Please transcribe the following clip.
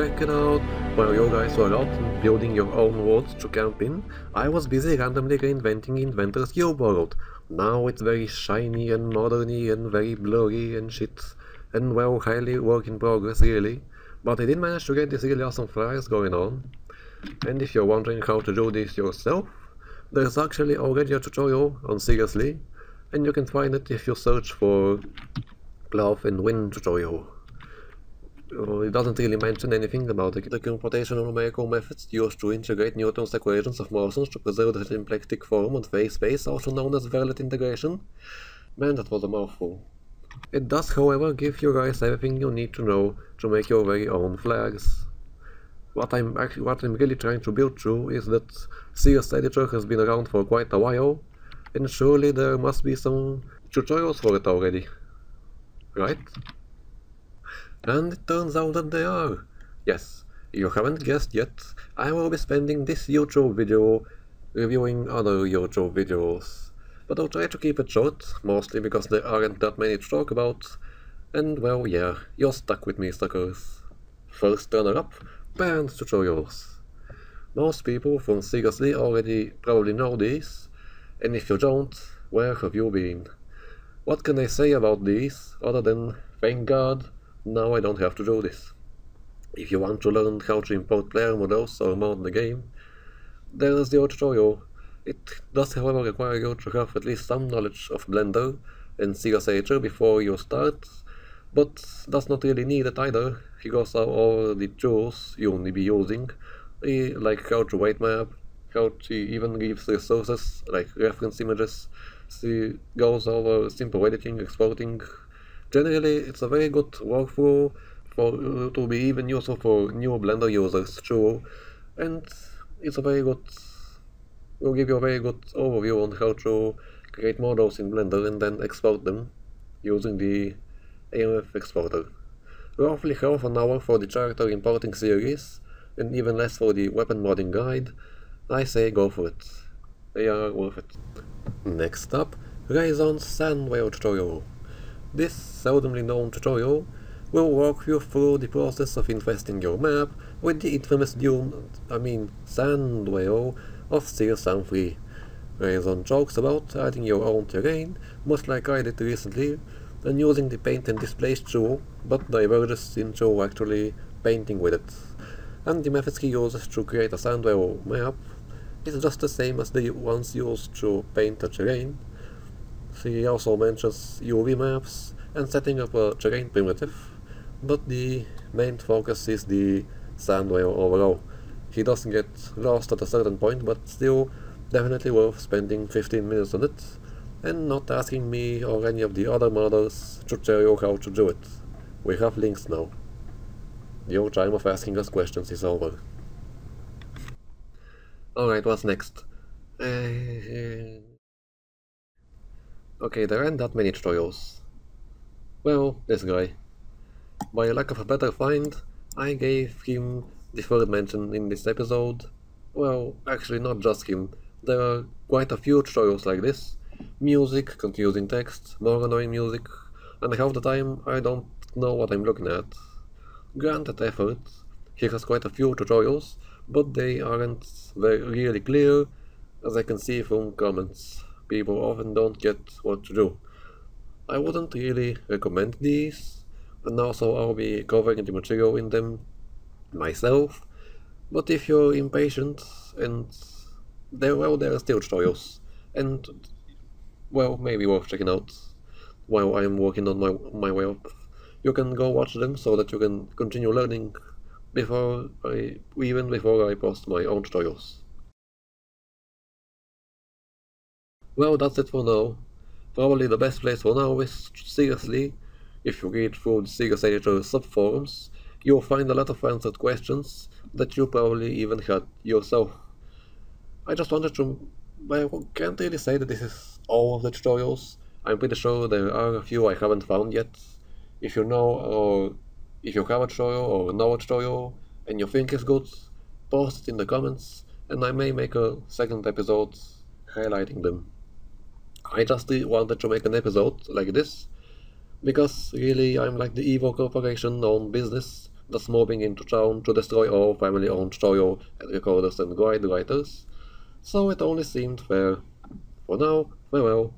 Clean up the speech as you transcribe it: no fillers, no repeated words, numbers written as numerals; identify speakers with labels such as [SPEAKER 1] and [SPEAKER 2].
[SPEAKER 1] check it out. While you guys were out building your own worlds to camp in, I was busy randomly reinventing Inventor's Your World. Now it's very shiny and moderny and very blurry and shit, and well, highly work in progress really. But I did manage to get these really awesome flyers going on. And if you're wondering how to do this yourself, there's actually already a tutorial on Seriously, and you can find it if you search for Plough and Wind tutorial. It doesn't really mention anything about the computational numerical methods used to integrate Newton's equations of motions to preserve the symplectic form on phase space, also known as Verlet integration. Man, that was a mouthful. It does, however, give you guys everything you need to know to make your very own flags. What I'm really trying to build through is that SedIT has been around for quite a while, and surely there must be some tutorials for it already, right? And it turns out that they are. Yes, you haven't guessed yet, I will be spending this YouTube video reviewing other YouTube videos. But I'll try to keep it short, mostly because there aren't that many to talk about. And well, yeah, you're stuck with me, suckers. First runner-up, parent tutorials. Most people from Seriously already probably know these, and if you don't, where have you been? What can I say about these, other than, thank God, now I don't have to do this. If you want to learn how to import player models or mod the game, there is your tutorial. It does, however, require you to have at least some knowledge of Blender and SedIT before you start, but does not really need it either, because of all the tools you'll be using, like how to weight map, how to even give resources like reference images, she goes over simple editing, exporting. Generally, it's a very good workflow to be even useful for new Blender users too, and it's a very good, will give you a very good overview on how to create models in Blender and then export them using the AMF exporter. Roughly half an hour for the character importing series, and even less for the weapon modding guide. I say go for it. They are worth it. Next up, Rayson's Sand Whale tutorial. This seldomly known tutorial will walk you through the process of infesting your map with the infamous sand whale of Steel Sun 3. Rayson jokes about adding your own terrain, much like I did recently, and using the paint and displace tool, but diverges into actually painting with it. And the methods he uses to create a sand whale map is just the same as the ones used to paint a terrain. He also mentions UV maps and setting up a terrain primitive, but the main focus is the sand whale overall. He does get lost at a certain point, but still definitely worth spending 15 minutes on it, and not asking me or any of the other modders to tell you how to do it. We have links now. Your time of asking us questions is over. Alright, what's next? Okay, there aren't that many tutorials. Well, this guy. By lack of a better find, I gave him deferred mention in this episode. Well, actually not just him. There are quite a few tutorials like this. Music, confusing text, more annoying music, and half the time I don't know what I'm looking at. Granted effort, he has quite a few tutorials, but they aren't really clear, as I can see from comments. People often don't get what to do. I wouldn't really recommend these, and also I'll be covering the material in them myself, but if you're impatient and there are still tutorials, and well, maybe worth checking out while I'm working on my way up. You can go watch them so that you can continue learning even before I post my own tutorials. Well, that's it for now. Probably the best place for now is Seriously. If you read through the SedIT subforums, you'll find a lot of answered questions that you probably even had yourself. I just wanted to... I can't really say that this is all of the tutorials. I'm pretty sure there are a few I haven't found yet. If you know, or if you have a tutorial or know a tutorial and you think it's good, post it in the comments and I may make a second episode highlighting them. I just wanted to make an episode like this because really I'm like the evil corporation owned business thus moving into town to destroy all family-owned studio and recorders and guide writers, so it only seemed fair. For now, farewell.